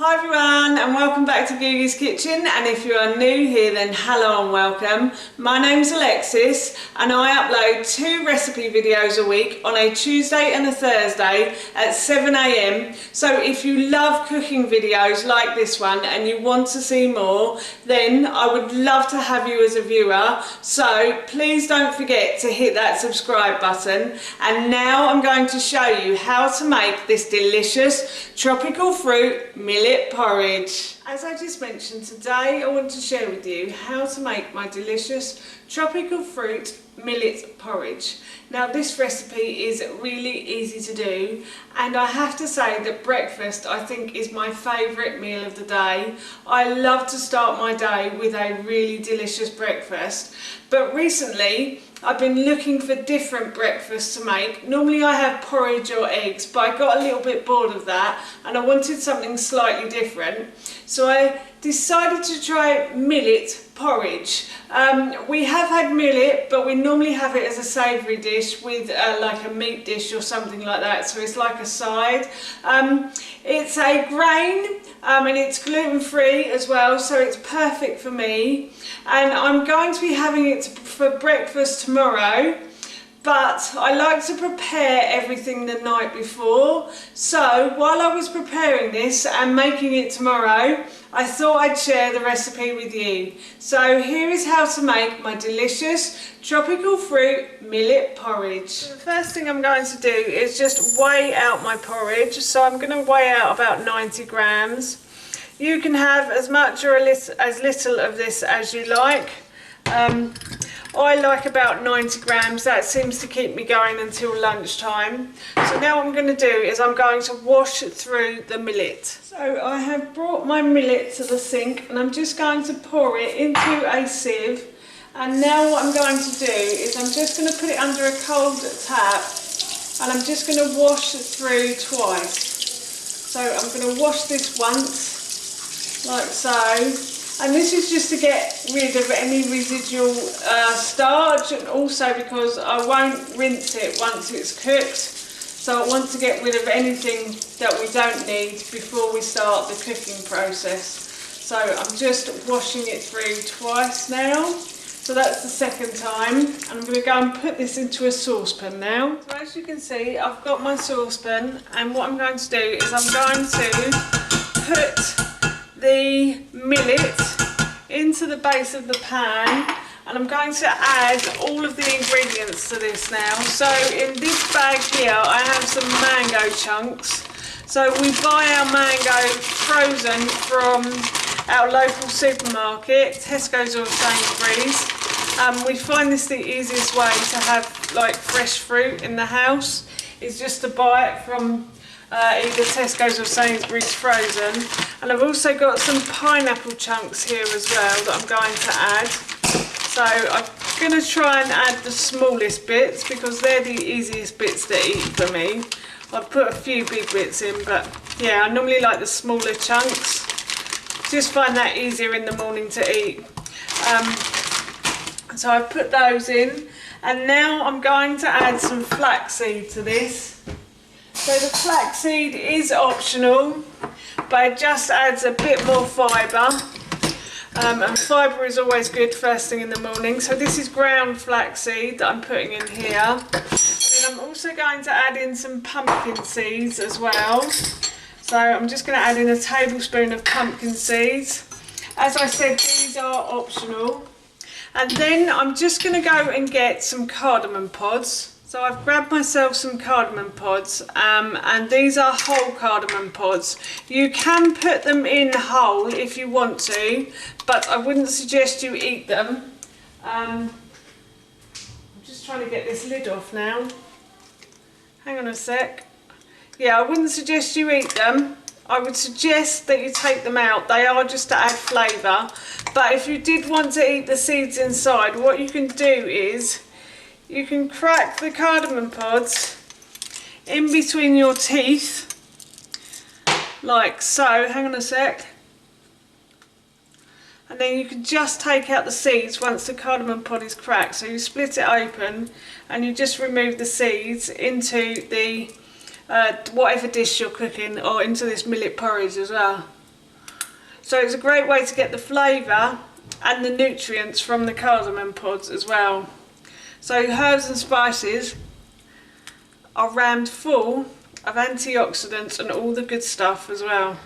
Hi everyone and welcome back to Googie's Kitchen, and if you are new here then hello and welcome. My name's Alexis and I upload 2 recipe videos a week on a Tuesday and a Thursday at 7 AM. So if you love cooking videos like this one and you want to see more, then I would love to have you as a viewer. So please don't forget to hit that subscribe button. And now I'm going to show you how to make this delicious tropical fruit millet porridge. As I just mentioned, today I want to share with you how to make my delicious tropical fruit millet porridge. Now this recipe is really easy to do, and I have to say that breakfast I think is my favourite meal of the day. I love to start my day with a really delicious breakfast, but recently I've been looking for different breakfasts to make. Normally I have porridge or eggs, but I got a little bit bored of that and I wanted something slightly different. So I decided to try millet porridge. We have had millet, but we normally have it as a savoury dish with like a meat dish or something like that, so it's like a side. It's a grain and it's gluten-free as well, so it's perfect for me, and I'm going to be having it for breakfast tomorrow. But I like to prepare everything the night before, so while I was preparing this and making it tomorrow, I thought I'd share the recipe with you. So here is how to make my delicious tropical fruit millet porridge. So the first thing I'm going to do is just weigh out my porridge. So I'm going to weigh out about 90 grams. You can have as much or as little of this as you like. I like about 90 grams, that seems to keep me going until lunchtime. So now what I'm going to do is I'm going to wash through the millet. So I have brought my millet to the sink and I'm just going to pour it into a sieve. And now what I'm going to do is I'm just going to put it under a cold tap and I'm just going to wash through twice. So I'm going to wash this once, like so. And this is just to get rid of any residual starch, and also because I won't rinse it once it's cooked. So I want to get rid of anything that we don't need before we start the cooking process. So I'm just washing it through twice now. So that's the second time. And I'm going to go and put this into a saucepan now. So as you can see, I've got my saucepan, and what I'm going to do is I'm going to put the millet into the base of the pan, and I'm going to add all of the ingredients to this now. So in this bag here I have some mango chunks. So we buy our mango frozen from our local supermarket, Tesco's or Sainsbury's. We find this the easiest way to have like fresh fruit in the house, is just to buy it from either Tesco's or Sainsbury's frozen. And I've also got some pineapple chunks here as well that I'm going to add. So I'm going to try and add the smallest bits because they're the easiest bits to eat for me. I've put a few big bits in, but yeah, I normally like the smaller chunks. Just find that easier in the morning to eat. So I've put those in, and now I'm going to add some flaxseed to this. So the flaxseed is optional, but it just adds a bit more fibre, and fibre is always good first thing in the morning. So this is ground flaxseed that I'm putting in here, and then I'm also going to add in some pumpkin seeds as well. So I'm just going to add in a tablespoon of pumpkin seeds. As I said, these are optional. And then I'm just going to go and get some cardamom pods. So I've grabbed myself some cardamom pods, and these are whole cardamom pods. You can put them in whole if you want to, but I wouldn't suggest you eat them. I'm just trying to get this lid off now. Hang on a sec. Yeah, I wouldn't suggest you eat them. I would suggest that you take them out. They are just to add flavour. But if you did want to eat the seeds inside, what you can do is you can crack the cardamom pods in between your teeth, like so. Hang on a sec. And then you can just take out the seeds once the cardamom pod is cracked. So you split it open and you just remove the seeds into the whatever dish you're cooking, or into this millet porridge as well. So it's a great way to get the flavour and the nutrients from the cardamom pods as well. So herbs and spices are rammed full of antioxidants and all the good stuff as well.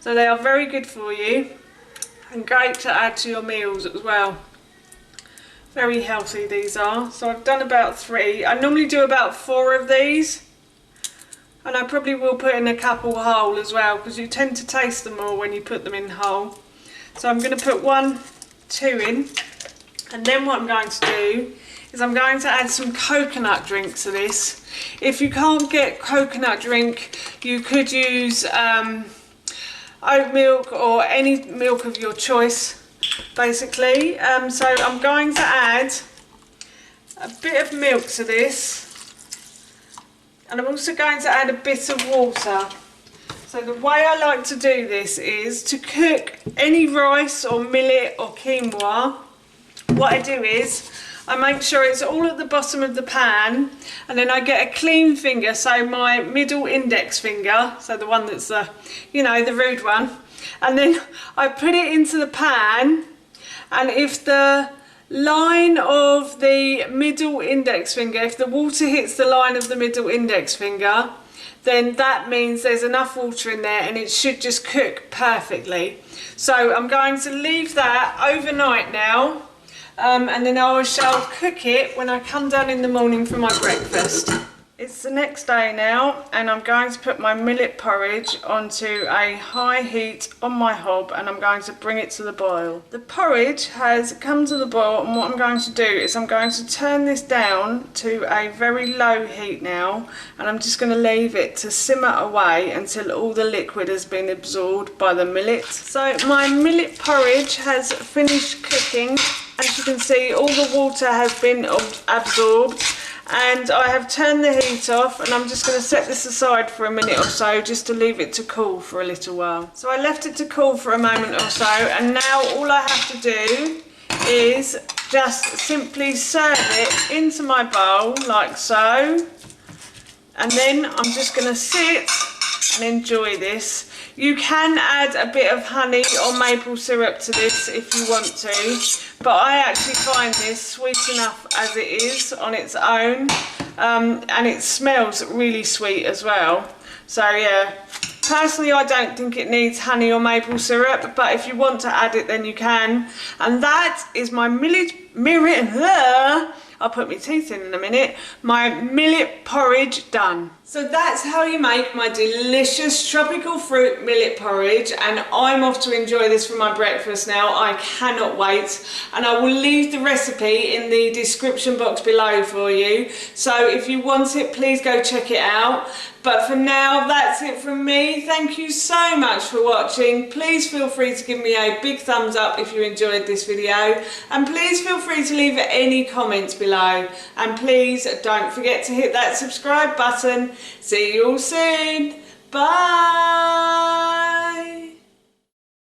So they are very good for you and great to add to your meals as well. Very healthy these are. So I've done about 3. I normally do about 4 of these, and I probably will put in a couple whole as well, because you tend to taste them more when you put them in whole. So I'm going to put 1, 2 in, and then what I'm going to do is I'm going to add some coconut drink to this. If you can't get coconut drink, you could use oat milk or any milk of your choice, basically. So I'm going to add a bit of milk to this, and I'm also going to add a bit of water. So the way I like to do this is to cook any rice or millet or quinoa. What I do is I make sure it's all at the bottom of the pan, and then I get a clean finger, so my middle index finger, so the one that's the, you know, the rude one, and then I put it into the pan, and if the line of the middle index finger, if the water hits the line of the middle index finger, then that means there's enough water in there and it should just cook perfectly. So I'm going to leave that overnight now. And then I shall cook it when I come down in the morning for my breakfast. It's the next day now, and I'm going to put my millet porridge onto a high heat on my hob, and I'm going to bring it to the boil. The porridge has come to the boil, and what I'm going to do is I'm going to turn this down to a very low heat now, and I'm just going to leave it to simmer away until all the liquid has been absorbed by the millet. So my millet porridge has finished cooking. As you can see, all the water has been absorbed, and I have turned the heat off, and I'm just going to set this aside for a minute or so just to leave it to cool for a little while. So I left it to cool for a moment or so, and now all I have to do is just simply serve it into my bowl like so, and then I'm just going to sit and enjoy this. You can add a bit of honey or maple syrup to this if you want to, but I actually find this sweet enough as it is on its own, and it smells really sweet as well. So yeah, personally I don't think it needs honey or maple syrup, but if you want to add it then you can. And that is my I'll put my teeth in a minute, my millet porridge done. So that's how you make my delicious tropical fruit millet porridge, and I'm off to enjoy this for my breakfast now. I cannot wait, and I will leave the recipe in the description box below for you. So if you want it, please go check it out. But for now, that's it from me. Thank you so much for watching. Please feel free to give me a big thumbs up if you enjoyed this video, and please feel free to leave any comments below, and please don't forget to hit that subscribe button. See you all soon. Bye.